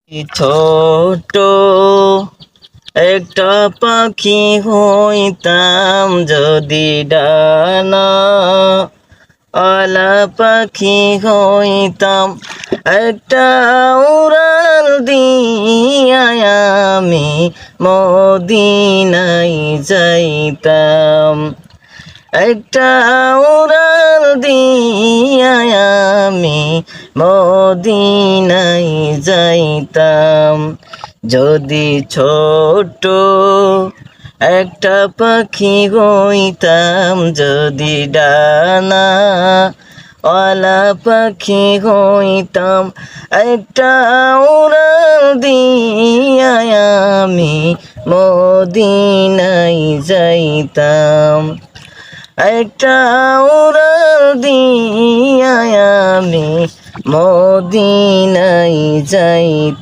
ছোট একটা পাখি হইতাম যদি ডানা আলা পাখি হইতাম একটা উড়াল দিয়া আমি মদিনায় যাইতাম একটা উড়াল দিয়া আমি মদিনায় যাইতাম যদি ছোট একটা পাখি হইতাম যদি ডানা ওয়ালা পাখি হইতাম একটা উড়াল দিয়া আমি মদিনায় যাইতাম একটা উড়াল দিয়া আমি মদিনায় যাইতাম।